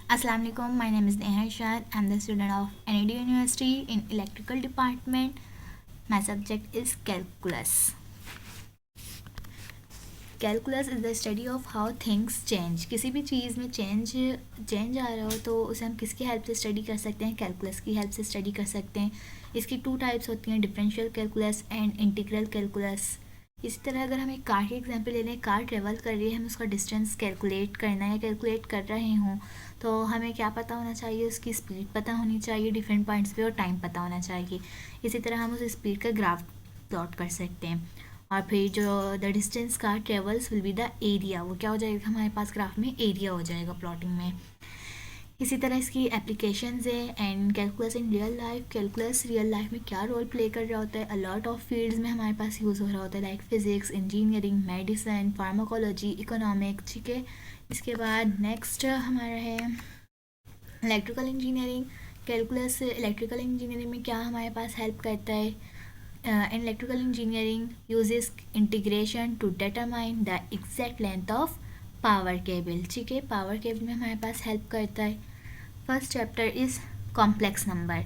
Assalamu alaikum. My name is Neha Irshad. I'm the student of NAD University in Electrical Department. My subject is Calculus. Calculus is the study of how things change. किसी भी चीज़ में change आ रहा हो तो उसे हम किसकी help से स्टडी कर सकते हैं? कैलकुलस की हेल्प से स्टडी कर सकते हैं. इसकी 2 टाइप्स होती हैं, differential calculus and integral calculus. इसी तरह अगर हम एक कार की एग्जांपल ले लें, कार ट्रेवल कर रही है, हमें उसका डिस्टेंस कैलकुलेट करना है, कैलकुलेट कर रहे हों तो हमें क्या पता होना चाहिए? उसकी स्पीड पता होनी चाहिए डिफरेंट पॉइंट्स पे और टाइम पता होना चाहिए. इसी तरह हम उस स्पीड का ग्राफ प्लॉट कर सकते हैं. और फिर जो the distance car travels will be the area, वो क्या हो जाएगा हमारे पास ग्राफ में? एरिया हो जाएगा प्लॉटिंग में. इसी तरह इसकी एप्लीकेशंस है. And calculus in real life, calculus real life में क्या रोल प्ले कर रहा होता है? अलॉट ऑफ फील्ड्स में हमारे पास यूज़ हो रहा होता है, like physics, engineering, medicine, pharmacology, economic. ठीक है. इसके बाद नेक्स्ट हमारा है electrical engineering. Calculus electrical engineering में क्या हमारे पास हेल्प करता है? In electrical engineering uses integration to determine the exact length of power cable. ठीक है. पावर केबल में हमारे पास हेल्प करता है. First chapter is complex number.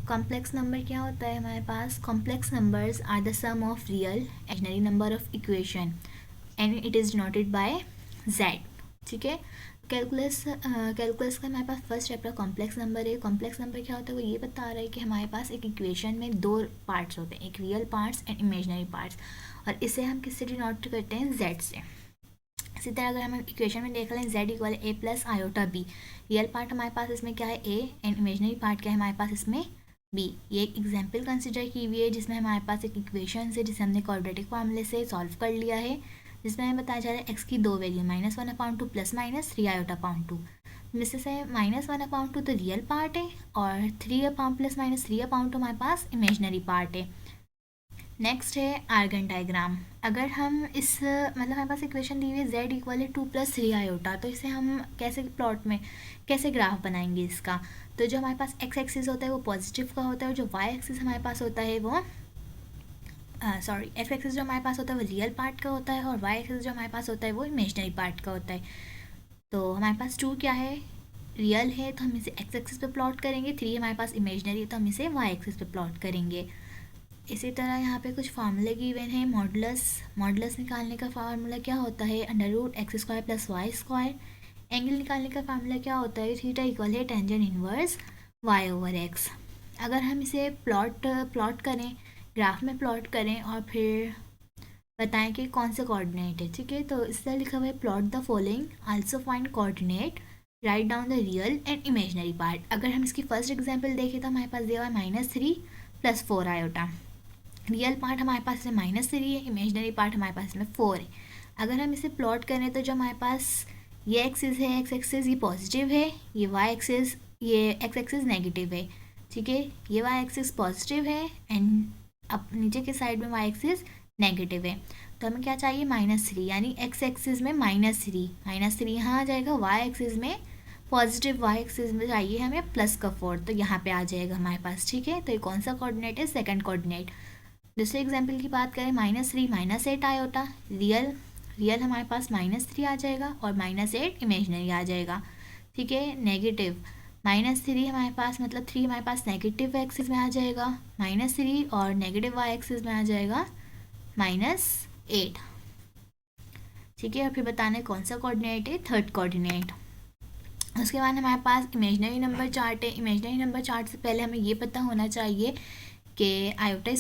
Complex number क्या होता है हमारे पास? Complex numbers are the sum of real imaginary number of equation and it is denoted by Z. ठीक है. कैलकुलस का हमारे पास फर्स्ट चैप्टर कॉम्प्लेक्स नंबर है. कॉम्प्लेक्स नंबर क्या होता है? वो ये बता रहा है कि हमारे पास एक इक्वेशन में 2 पार्ट्स होते हैं, एक real parts and imaginary parts, और इसे हम किससे डिनोट करते हैं? जेड से. इसी तरह अगर हम इक्वेशन में देख लें, Z equal A plus iota B. Real part हमारे पास इसमें क्या है? ए. एंड इमेजिनरी पार्ट क्या है हमारे पास इसमें? बी. ये एक एग्जाम्पल कंसिडर की हुई है जिसमें हमारे पास एक इक्वेशन है जिसे हमने क्वाड्रेटिक फार्मूले से सॉल्व कर लिया है, जिसमें हमें बताया जा रहा है एक्स की 2 वैल्यू -1/2 प्लस -3 आयोटा/2. मिसेस है -1/2 तो रियल पार्ट है और 3 प्लस -3/2 हमारे पास इमेजिनरी पार्ट है. नेक्स्ट है आर्गन डायग्राम. अगर हम इस मतलब हमारे पास इक्वेशन दी हुई है जेड इक्वल 2 + 3 आयोटा, तो इसे हम कैसे प्लॉट में कैसे ग्राफ बनाएंगे इसका? तो जो हमारे पास एक्स एक्सिस होता है वो पॉजिटिव का होता है और जो वाई एक्सिस हमारे पास होता है वो एक्स एक्सिस जो हमारे पास होता है वो रियल पार्ट का होता है और वाई एक्सिस जो हमारे पास होता है वो इमेजिनरी पार्ट का होता है. तो हमारे पास 2 क्या है? रियल है तो हम इसे एक्स एक्सिस पे प्लॉट करेंगे. 3 हमारे पास इमेजिनरी है तो हम इसे वाई एक्सिस पे प्लॉट करेंगे. इसी तरह यहाँ पे कुछ फार्मूले गिवन है. मॉडुलस निकालने का फार्मूला क्या होता है? √x² + y². एंगल निकालने का फार्मूला क्या होता है? थीटा इक्वल है टेंजेंट इनवर्स y/x. अगर हम इसे प्लॉट करें, ग्राफ में प्लॉट करें और फिर बताएं कि कौन से कोऑर्डिनेट है. ठीक है. तो इस तरह लिखा हुआ है, plot the following, also find coordinate, write down the real and imaginary part. अगर हम इसकी फर्स्ट एग्जांपल देखें तो हमारे पास दिया हुआ है -3 + 4 आयोटा. रियल पार्ट हमारे पास इसमें -3 है, इमेजिनरी पार्ट हमारे पास इसमें 4 है. अगर हम इसे प्लॉट करें तो जो हमारे पास ये एक्सिस है, एक्स एक्सिस ये पॉजिटिव है, ये वाई एक्सिस, ये एक्स एक्सिस नेगेटिव है. ठीक है. ये वाई एक्सिस पॉजिटिव है एंड अब नीचे के साइड में वाई एक्सिस नेगेटिव है. तो हमें क्या चाहिए? -3, यानी एक्स एक्सिस में -3 यहाँ आ जाएगा. वाई एक्सिस में पॉजिटिव, वाई एक्सिस में चाहिए हमें +4, तो यहाँ पे आ जाएगा हमारे पास. ठीक है. तो ये कौन सा कोऑर्डिनेट है? Second coordinate. दूसरे एग्जाम्पल की बात करें, -3 -8 आयोटा. रियल हमारे पास -3 आ जाएगा और -8 इमेजिनरी आ जाएगा. ठीक है. नेगेटिव -3 हमारे पास मतलब 3 हमारे पास नेगेटिव एक्सिस में आ जाएगा, -3 और नेगेटिव वाई एक्सिस में आ जाएगा -8. ठीक है. और फिर बताना कौन सा कोऑर्डिनेट है? Third coordinate. उसके बाद हमारे पास इमेजिनरी नंबर चार्ट है. इमेजिनरी नंबर चार्ट से पहले हमें ये पता होना चाहिए कि आयोटा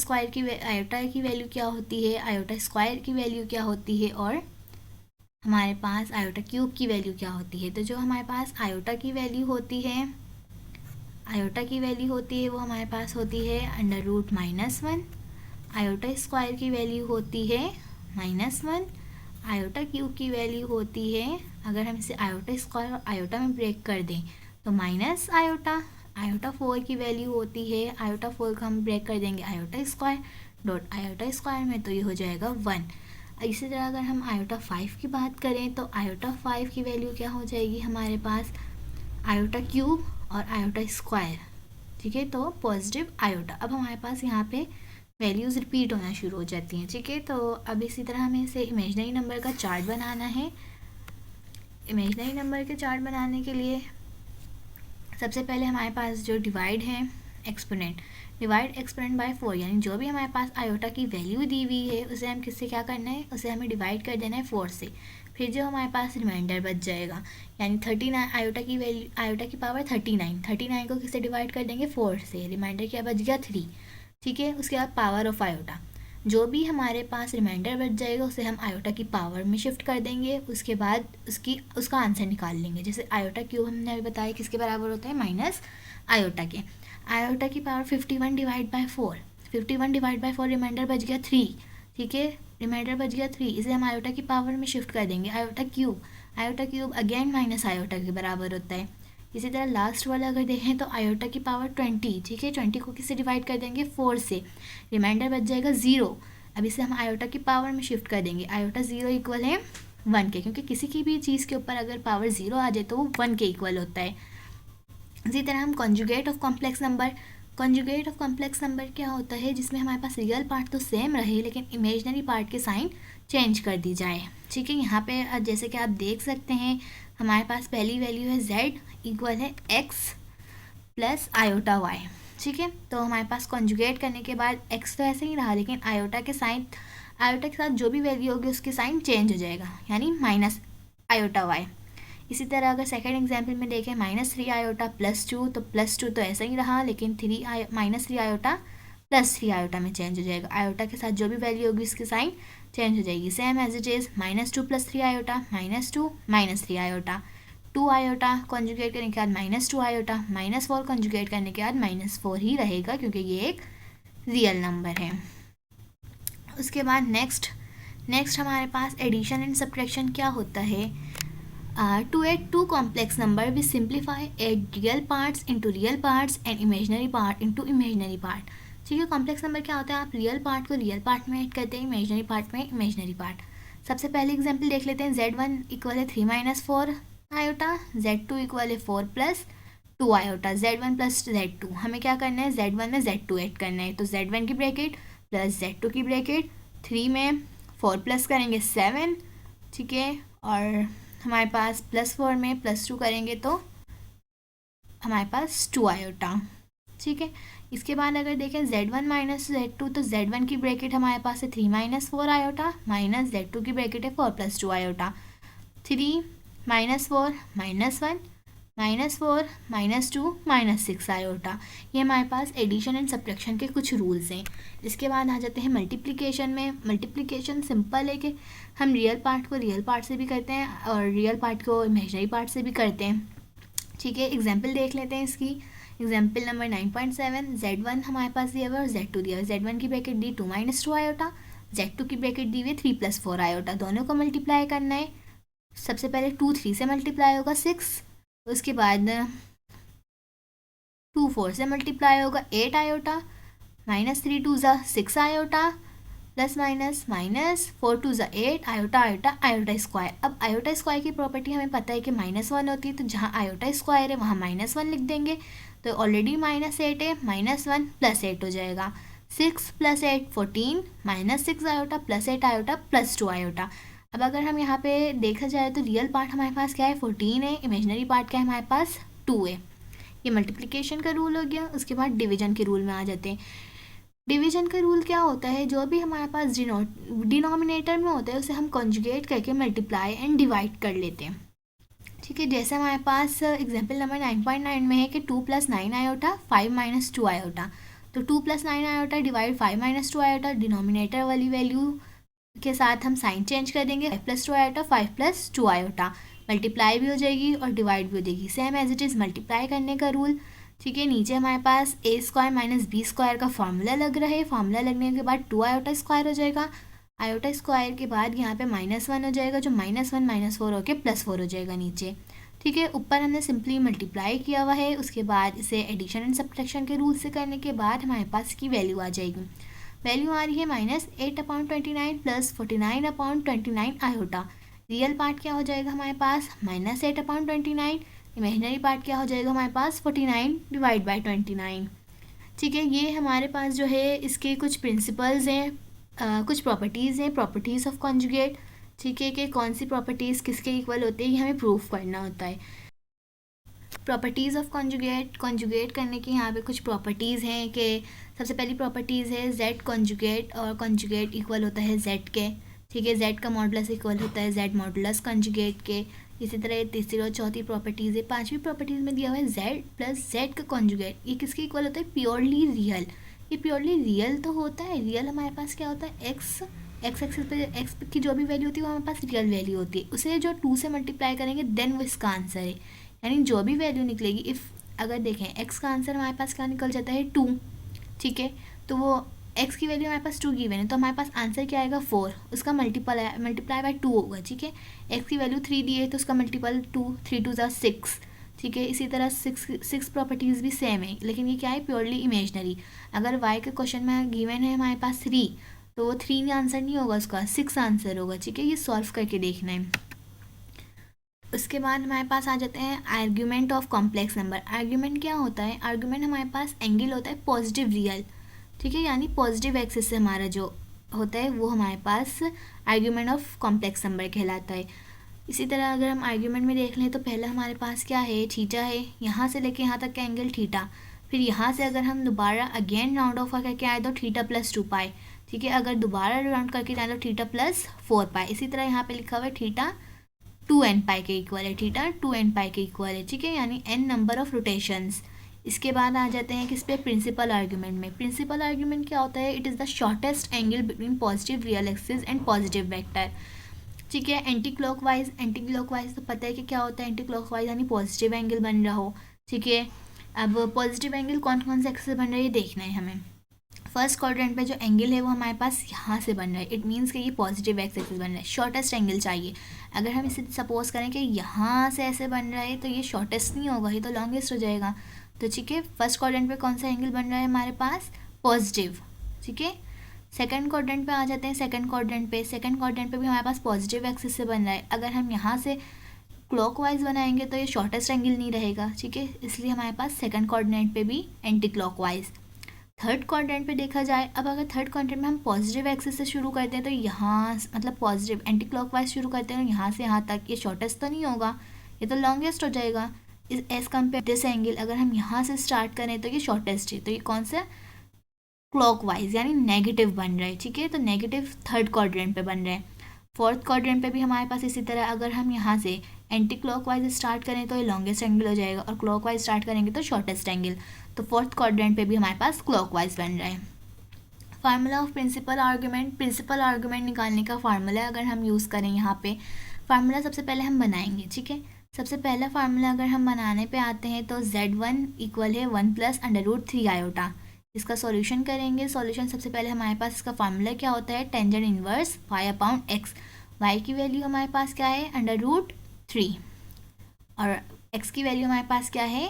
की वैल्यू क्या होती है, आयोटा स्क्वायर की वैल्यू क्या होती है और हमारे पास आयोटा क्यूब की वैल्यू क्या होती है. तो जो हमारे पास आयोटा की वैल्यू होती है वो हमारे पास होती है √-1. आयोटा स्क्वायर की वैल्यू होती है -1. आयोटा क्यूब की वैल्यू होती है, अगर हम इसे आयोटा स्क्वायर और आयोटा में ब्रेक कर दें तो माइनस आयोटा. आयोटा 4 की वैल्यू होती है, आयोटा 4 का हम ब्रेक कर देंगे iota square dot iota square में, तो ये हो जाएगा 1. इसी तरह अगर हम आयोटा 5 की बात करें तो आयोटा 5 की वैल्यू क्या हो जाएगी हमारे पास? आयोटा क्यूब और आयोटा स्क्वायर. ठीक है. तो पॉजिटिव आयोटा. अब हमारे पास यहाँ पे वैल्यूज़ रिपीट होना शुरू हो जाती हैं. ठीक है. तो अब इसी तरह हमें इसे इमेजिनरी नंबर का चार्ट बनाना है. इमेजिनरी नंबर के चार्ट बनाने के लिए सबसे पहले हमारे पास जो डिवाइड है एक्सपोनेंट, डिवाइड एक्सपोनेंट बाय 4, यानी जो भी हमारे पास आयोटा की वैल्यू दी हुई है उसे हम किससे क्या करना है, उसे हमें डिवाइड कर देना है 4 से। फिर जो हमारे पास रिमाइंडर बच जाएगा, यानी 39 आयोटा की वैल्यू, आयोटा की पावर 39 को किससे डिवाइड कर देंगे 4 से, रिमाइंडर क्या बच गया 3। ठीक है, उसके बाद पावर ऑफ आयोटा, जो भी हमारे पास रिमाइंडर बच जाएगा उसे हम आयोटा की पावर में शिफ्ट कर देंगे, उसके बाद उसका आंसर निकाल लेंगे। जैसे आयोटा क्यूब हमने अभी बताया किसके बराबर होता है, माइनस आयोटा के। आयोटा की power 51 divide by 4, 51 divide by 4 remainder बच गया 3। ठीक है, रिमाइंडर बच गया 3, इसे हम आयोटा की पावर में शिफ्ट कर देंगे। Iota cube again minus iota के बराबर होता है। इसी तरह लास्ट वाला अगर देखें तो आयोटा की पावर 20, ठीक है, 20 को किससे डिवाइड कर देंगे 4 से, रिमाइंडर बच जाएगा 0। अब इसे हम आयोटा की पावर में शिफ्ट कर देंगे। आयोटा 0 इक्वल है 1 के, क्योंकि किसी की भी चीज़ के ऊपर अगर पावर 0 आ जाए तो वो 1 के इक्वल होता है। इसी तरह हम conjugate of complex number, conjugate of complex number क्या होता है, जिसमें हमारे पास रियल पार्ट तो सेम रहे लेकिन इमेजनरी पार्ट के साइन चेंज कर दी जाए। ठीक है, यहाँ पे जैसे कि आप देख सकते हैं हमारे पास पहली वैल्यू है z इक्वल है x प्लस आयोटा y। ठीक है, तो हमारे पास कॉन्जुगेट करने के बाद x तो ऐसे ही रहा लेकिन आयोटा के साथ जो भी वैल्यू होगी उसके साइन चेंज हो जाएगा, यानी माइनस आयोटा y। इसी तरह अगर सेकेंड एग्जाम्पल में देखें -3 आयोटा +2, तो +2 तो ऐसा ही रहा लेकिन -3 आयोटा +3 आयोटा में चेंज हो जाएगा। आयोटा के साथ जो भी वैल्यू होगी उसकी साइन चेंज हो जाएगी, same as it is -2 + 3 iota, -2 -3 iota, 2 iota conjugate करने के बाद -2 आयोटा, -4 कॉन्जुगेट करने के बाद -4 ही रहेगा क्योंकि ये एक रियल नंबर है। उसके बाद नेक्स्ट हमारे पास एडिशन एंड सब्ट्रैक्शन क्या होता है। To add two complex number, we simplify, add real parts into real parts and imaginary part into imaginary part। ठीक है, कॉम्प्लेक्स नंबर क्या होता है, आप रियल पार्ट को रियल पार्ट में ऐड करते हैं, इमेजनरी पार्ट में इमेजनरी पार्ट। सबसे पहले एग्जांपल देख लेते हैं, z1 इक्वल है 3 - 4 आयोटा, z2 इक्वल है 4 + 2 आयोटा, z1 + z2। हमें क्या करना है, z1 में z2 ऐड करना है, तो z1 की ब्रैकेट प्लस z2 की ब्रैकेट, 3 में 4 प्लस करेंगे 7। ठीक है, और हमारे पास +4 में +2 करेंगे तो हमारे पास 2 आयोटा। ठीक है, इसके बाद अगर देखें z1 - z2, तो z1 की ब्रैकेट हमारे पास है 3 - 4 आयोटा, माइनस z2 की ब्रैकेट है 4 + 2 आयोटा, 3 - 4 -1 -4 -2 -6 आयोटा। ये हमारे पास एडिशन एंड सब्ट्रैक्शन के कुछ रूल्स हैं। इसके बाद आ जाते हैं मल्टीप्लिकेशन में। मल्टीप्लिकेशन सिंपल है कि हम रियल पार्ट को रियल पार्ट से भी करते हैं और रियल पार्ट को इमेजनरी पार्ट से भी करते हैं। ठीक है, एग्जाम्पल देख लेते हैं इसकी। एग्जाम्पल नंबर 9.7, z1 हमारे पास दिया हुआ है और z2 दिया हुआ है। z1 की ब्रैकेट दी 2 - 2 आयोटा, z2 की ब्रैकेट दी हुई है 3 + 4 आयोटा। दोनों को मल्टीप्लाई करना है। सबसे पहले 2 3 से मल्टीप्लाई होगा 6, उसके बाद 2 4 से मल्टीप्लाई होगा 8 आयोटा, -3 2 ज़ा 6 आयोटा, प्लस माइनस -4 2 ज़ा 8 आयोटा आयोटा आयोटा स्क्वायर। अब आयोटा स्क्वायर की प्रॉपर्टी हमें पता है कि -1 होती है, तो जहाँ आयोटा स्क्वायर है वहाँ -1 लिख देंगे, तो ऑलरेडी -8 है, -1 + 8 हो जाएगा, 6 + 8 14, -6 आयोटा + 8 आयोटा +2 आयोटा। अब अगर हम यहाँ पे देखा जाए तो रियल पार्ट हमारे पास क्या है 14 है, इमेजनरी पार्ट क्या है हमारे पास 2 है। ये मल्टीप्लिकेशन का रूल हो गया। उसके बाद डिवीजन के रूल में आ जाते हैं। डिवीजन का रूल क्या होता है, जो भी हमारे पास डिनोमिनेटर में होता है उसे हम कॉन्जुगेट करके मल्टीप्लाई एंड डिवाइड कर लेते हैं। ठीक है, जैसे हमारे पास एग्जाम्पल नंबर 9.9 में है कि 2 + 9 आयोटा 5 - 2 आयोटा, तो 2 + 9 आयोटा डिवाइड 5 - 2 आयोटा, डिनोमिनेटर वाली वैल्यू के साथ हम साइन चेंज कर देंगे, 5 + 2 आयोटा 5 + 2 आयोटा, मल्टीप्लाई भी हो जाएगी और डिवाइड भी हो जाएगी, same as it is multiply करने का रूल। ठीक है, नीचे हमारे पास a² - b² का फार्मूला लग रहा है, फार्मूला लगने के बाद 2 आयोटा स्क्वायर हो जाएगा, आयोटा स्क्वायर के बाद यहाँ पे -1 हो जाएगा, जो -1 -4 होके +4 हो जाएगा नीचे। ठीक है, ऊपर हमने सिंपली मल्टीप्लाई किया हुआ है, उसके बाद इसे एडिशन एंड सब्ट्रैक्शन के रूल से करने के बाद हमारे पास की वैल्यू आ जाएगी। वैल्यू आ रही है -8/29 + 49/29 आयोटा। रियल पार्ट क्या हो जाएगा हमारे पास -8/29, इमेजनरी पार्ट क्या हो जाएगा हमारे पास 49 / 29। ठीक है, ये हमारे पास जो है इसके कुछ प्रिंसिपल्स हैं, कुछ प्रॉपर्टीज़ हैं, प्रॉपर्टीज़ ऑफ कॉन्जुगेट। ठीक है, कि कौन सी प्रॉपर्टीज़ किसके इक्वल होती है ये हमें प्रूफ करना होता है। प्रॉपर्टीज़ ऑफ कॉन्जुगेट, कॉन्जुगेट करने की यहाँ पे कुछ प्रॉपर्टीज़ हैं कि सबसे पहली प्रॉपर्टीज़ है जेड कॉन्जुगेट, और कॉन्जुगेट इक्वल होता है जेड के, ठीक है, जेड का मॉडुलस इक्वल होता है जेड मॉडुलस कॉन्जुगेट के। इसी तरह ये तीसरी और चौथी प्रॉपर्टीज़ है। पांचवी प्रॉपर्टीज़ में दिया हुआ है जेड प्लस जेड का कॉन्जुगेट, ये किसके इक्वल होता है, प्योरली रियल। ये प्योरली रियल तो होता है, रियल हमारे पास क्या होता है, एक्स एक्सिस पे एक्स की जो भी वैल्यू होती है वो हमारे पास रियल वैल्यू होती है, उसे जो 2 से मल्टीप्लाई करेंगे देन वो इसका आंसर है, यानी जो भी वैल्यू निकलेगी। इफ़ अगर देखें एक्स का आंसर हमारे पास क्या निकल जाता है 2, ठीक है, तो वो एक्स की वैल्यू हमारे पास 2 गिवन है, तो हमारे पास आंसर क्या आएगा 4, उसका मल्टीप्लाई बाय 2 होगा, ठीक है। एक्स की वैल्यू 3 दी है तो उसका मल्टीपल 2, 3 2 ज़ा 6, ठीक है। इसी तरह सिक्स प्रॉपर्टीज़ भी सेम है, लेकिन ये क्या है, प्योरली इमेजनरी। अगर वाई के क्वेश्चन में गिवन है हमारे पास 3, तो वो 3 आंसर नहीं होगा, उसका 6 आंसर होगा, ठीक है। ये सॉल्व करके देखना है। उसके बाद हमारे पास आ जाते हैं argument of complex number. Argument क्या होता है, आर्ग्यूमेंट हमारे पास एंगल होता है पॉजिटिव रियल, ठीक है, यानी पॉजिटिव एक्सिस से हमारा जो होता है वो हमारे पास आर्ग्यूमेंट ऑफ कॉम्प्लेक्स नंबर कहलाता है। इसी तरह अगर हम आर्ग्यूमेंट में देख लें तो पहला हमारे पास क्या है, थीटा है, यहाँ से लेके यहाँ तक का एंगल थीटा, फिर यहाँ से अगर हम दोबारा अगेन राउंड ऑफ करके आए तो थीटा प्लस 2 पाई, ठीक है। अगर दोबारा राउंड करके जाए तो थीटा प्लस 4 पाई। इसी तरह यहाँ पे लिखा हुआ है थीटा 2n पाई के इक्वल है, थीटा 2n पाई के इक्वल है, ठीक है, यानी n नंबर ऑफ रोटेशंस। इसके बाद आ जाते हैं किस पे, प्रिंसिपल आर्ग्यूमेंट में। प्रिंसिपल आर्ग्यूमेंट क्या होता है, it is the shortest angle between positive real axis and positive vector, ठीक है। एंटी क्लॉकवाइज तो पता है कि क्या होता है, एंटी क्लॉकवाइज यानी पॉजिटिव एंगल बन रहा हो, ठीक है। अब पॉजिटिव एंगल कौन कौन से एक्सिस से बन रहा है ये देखना है हमें। फर्स्ट क्वाड्रेंट पे जो एंगल है वो हमारे पास यहाँ से बन रहा है, इट मीन्स कि ये पॉजिटिव एक्स एक्सिस बन रहा है, शॉर्टेस्ट एंगल चाहिए। अगर हम इसे सपोज करें कि यहाँ से ऐसे बन रहा है तो ये शॉर्टेस्ट नहीं होगा, ये तो लॉन्गेस्ट हो जाएगा। तो ठीक है, फर्स्ट क्वाड्रेंट पे कौन सा एंगल बन रहा है हमारे पास, पॉजिटिव, ठीक है। सेकंड क्वाड्रेंट पे आ जाते हैं, सेकंड क्वाड्रेंट पे भी हमारे पास पॉजिटिव एक्सिस से बन रहा है। अगर हम यहाँ से क्लॉकवाइज बनाएंगे तो ये शॉर्टेस्ट एंगल नहीं रहेगा, ठीक है, इसलिए हमारे पास सेकंड क्वाड्रेंट पे भी एंटी क्लॉकवाइज। थर्ड क्वाड्रेंट पे देखा जाए, अब अगर थर्ड क्वाड्रेंट में हम पॉजिटिव एक्सिस से शुरू करते हैं तो यहाँ मतलब पॉजिटिव एंटी क्लॉकवाइज शुरू करते हैं तो यहाँ से यहाँ तक ये शॉर्टेस्ट तो नहीं होगा, ये तो लॉन्गेस्ट हो जाएगा। इस एज कम्पेयर दिस एंगल अगर हम यहाँ से स्टार्ट करें तो ये शॉर्टेस्ट है, तो ये कौन सा क्लॉकवाइज यानी नेगेटिव बन रहा है, ठीक है, तो नेगेटिव थर्ड क्वाड्रेंट पे बन रहा है। फोर्थ क्वाड्रेंट पे भी हमारे पास इसी तरह अगर हम यहाँ से एंटी क्लॉकवाइज स्टार्ट करें तो ये लॉन्गेस्ट एंगल हो जाएगा और क्लॉकवाइज स्टार्ट करेंगे तो शॉर्टेस्ट एंगल, तो फोर्थ क्वाड्रेंट पे भी हमारे पास क्लॉकवाइज बन रहा है। फार्मूला ऑफ प्रिंसिपल आर्ग्यूमेंट निकालने का फार्मूला अगर हम यूज़ करें यहाँ पे, फार्मूला सबसे पहले हम बनाएंगे, ठीक है। सबसे पहला फार्मूला अगर हम बनाने पे आते हैं तो Z1 इक्वल है 1 प्लस √3 आयोटा। इसका सॉल्यूशन करेंगे, सॉल्यूशन सबसे पहले हमारे पास इसका फार्मूला क्या होता है, टेंजेंट इनवर्स y/x। y की वैल्यू हमारे पास क्या है √3 और x की वैल्यू हमारे पास क्या है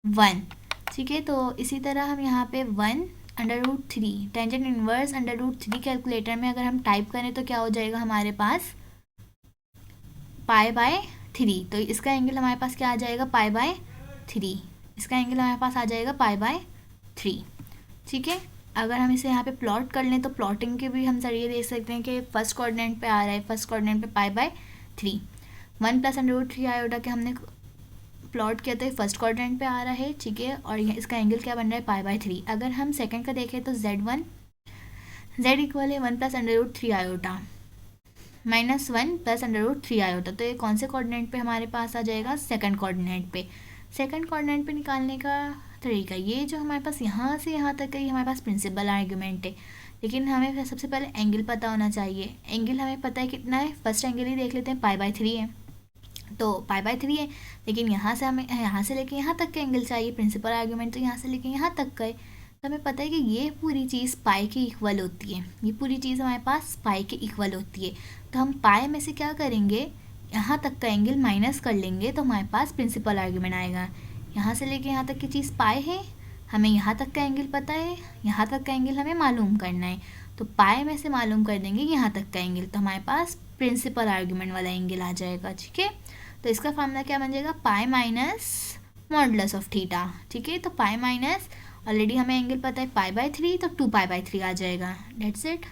1, ठीक है। तो इसी तरह हम यहाँ पे 1/√3 टेंजेंट इनवर्स √3 कैलकुलेटर में अगर हम टाइप करें तो क्या हो जाएगा हमारे पास π/3, तो इसका एंगल हमारे पास क्या आ जाएगा π/3, इसका एंगल हमारे पास आ जाएगा π/3, ठीक है। अगर हम इसे यहाँ पे प्लॉट कर लें तो प्लॉटिंग के भी हम जरिए देख सकते हैं कि फर्स्ट क्वाड्रेंट पे आ रहा है, फर्स्ट क्वाड्रेंट पे π/3 1 प्लस √3 आयोटा के हमने प्लॉट किया तो फर्स्ट क्वाड्रेंट पे आ रहा है, ठीक है, और इसका एंगल क्या बन रहा है π/3। अगर हम सेकंड का देखें तो Z इक्वल है 1 plus √3 iota minus 1 plus √3 iota, तो ये कौन से कोऑर्डिनेट पे हमारे पास आ जाएगा, सेकंड कोऑर्डिनेट पे। सेकंड कोऑर्डिनेट पे निकालने का तरीका, ये जो हमारे पास यहाँ से यहाँ तक है हमारे पास प्रिंसिपल आर्ग्यूमेंट है, लेकिन हमें सबसे पहले एंगल पता होना चाहिए। एंगल हमें पता है कितना है, फर्स्ट एंगल ही देख लेते हैं, π/3 है, तो π/3 है, लेकिन यहाँ से हमें यहाँ से लेके यहाँ तक का एंगल चाहिए, प्रिंसिपल आर्ग्यूमेंट तो यहाँ से लेके यहाँ तक का है, तो हमें पता है कि ये पूरी चीज़ पाई के इक्वल होती है, ये पूरी चीज़ हमारे पास पाई के इक्वल होती है। तो हम पाई में से क्या करेंगे, यहाँ तक का एंगल माइनस कर लेंगे तो हमारे पास प्रिंसिपल आर्ग्यूमेंट आएगा। यहाँ से लेके यहाँ तक की चीज़ पाई है, हमें यहाँ तक का एंगल पता है, यहाँ तक का एंगल हमें मालूम करना है, तो पाई में से मालूम कर देंगे यहाँ तक का एंगल, तो हमारे पास प्रिंसिपल आर्ग्यूमेंट वाला एंगल आ जाएगा, ठीक है। तो इसका फार्मूला क्या बन जाएगा, pi minus modulus of theta, ठीक है। तो पाई माइनस ऑलरेडी हमें एंगल पता है π/3, तो 2π/3 आ जाएगा, डेट्स इट।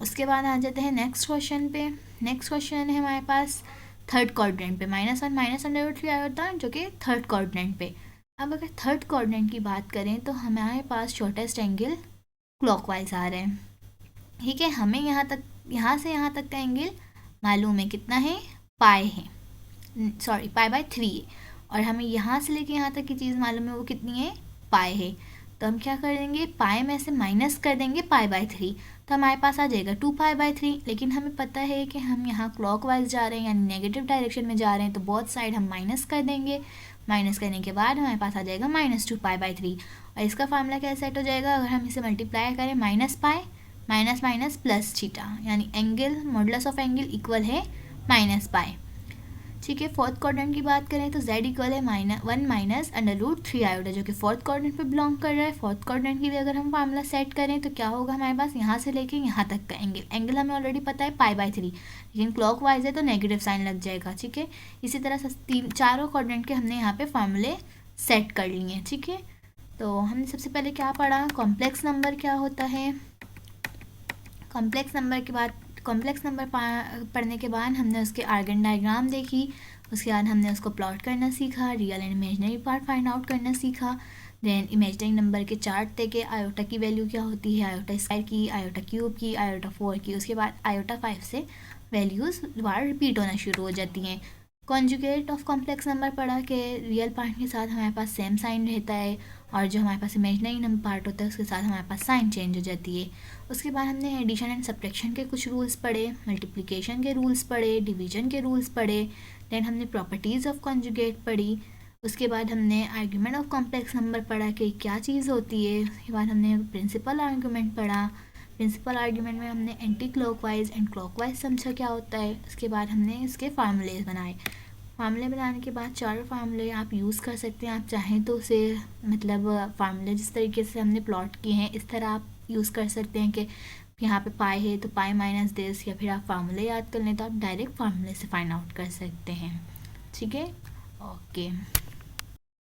उसके बाद आ जाते हैं नेक्स्ट क्वेश्चन पे। नेक्स्ट क्वेश्चन है हमारे पास थर्ड क्वाड्रेंट पे, -1 -√3 आया होता है जो कि थर्ड क्वाड्रेंट पे। अब अगर थर्ड क्वाड्रेंट की बात करें तो हमारे पास शॉर्टेस्ट एंगल क्लॉकवाइज आ रहे हैं, ठीक है। हमें यहाँ से यहाँ तक का एंगल मालूम है कितना है, पाई है, सॉरी पाई/3 है, और हमें यहाँ से लेके यहाँ तक की चीज़ मालूम है वो कितनी है, पाई है। तो हम क्या कर देंगे, पाई में से माइनस कर देंगे पाई/3, तो हमारे पास आ जाएगा 2 पाई/3। लेकिन हमें पता है कि हम यहाँ क्लॉकवाइज जा रहे हैं यानी नेगेटिव डायरेक्शन में जा रहे हैं, तो बोथ साइड हम माइनस कर देंगे। माइनस करने के बाद हमारे पास आ जाएगा -2 पाई/3। और इसका फार्मूला क्या सेट हो जाएगा, अगर हम इसे मल्टीप्लाई करें, minus pi minus minus plus theta, यानी angle modulus of angle equal है माइनस पाई, ठीक है। फोर्थ क्वाड्रेंट की बात करें तो z इक्वल है -1 √3 आयोटा, जो कि फोर्थ क्वाड्रेंट पे बिलोंग कर रहा है। फोर्थ क्वाड्रेंट के लिए अगर हम फार्मूला सेट करें तो क्या होगा, हमारे पास यहाँ से लेके यहाँ तक का एंगल हमें ऑलरेडी पता है पाई/3, लेकिन क्लॉक वाइज है तो नेगेटिव साइन लग जाएगा, ठीक है। इसी तरह चारों क्वाड्रेंट के हमने यहाँ पे फार्मूले सेट कर लिए हैं, ठीक है। तो हमने सबसे पहले क्या पढ़ा, कॉम्प्लेक्स नंबर क्या होता है। कॉम्प्लेक्स नंबर पढ़ने के बाद हमने उसके आर्गन डायग्राम देखी, उसके बाद हमने उसको प्लॉट करना सीखा, real and imaginary part find out करना सीखा। देन इमेजिनरी नंबर के चार्ट देखे, आयोटा की वैल्यू क्या होती है, आयोटा स्क्वायर की, आयोटा क्यूब की, आयोटा 4 की, उसके बाद आयोटा 5 से वैल्यूज़ दोबारा रिपीट होना शुरू हो जाती हैं। कॉन्जुगेट ऑफ कॉम्प्लेक्स नंबर पढ़ा के रियल पार्ट के साथ हमारे पास सेम साइन रहता है, और जो हमारे पास इमेजिनरी नंबर पार्ट होता है उसके साथ हमारे पास साइन चेंज हो जाती है। उसके बाद हमने एडिशन एंड सब्ट्रैक्शन के कुछ रूल्स पढ़े, मल्टीप्लिकेशन के रूल्स पढ़े, डिवीजन के रूल्स पढ़े। देन हमने प्रॉपर्टीज़ ऑफ कॉन्जुगेट पढ़ी। उसके बाद हमने आर्ग्यूमेंट ऑफ कॉम्प्लेक्स नंबर पढ़ा कि क्या चीज़ होती है। उसके बाद हमने प्रिंसिपल आर्ग्यूमेंट पढ़ा। प्रिंसिपल आर्ग्यूमेंट में हमने एंटी क्लॉकवाइज एंड क्लॉकवाइज समझा क्या होता है। उसके बाद हमने इसके फार्मूले बनाए। फार्मूले बनाने के बाद चारों फार्मूले आप यूज़ कर सकते हैं, आप चाहें तो उसे मतलब फार्मूले जिस तरीके से हमने प्लॉट किए हैं इस तरह आप यूज़ कर सकते हैं कि यहाँ पे पाई है तो पाई माइनस दिस, या फिर आप फार्मूले याद कर लें तो आप डायरेक्ट फार्मूले से फाइंड आउट कर सकते हैं, ठीक है। ओके।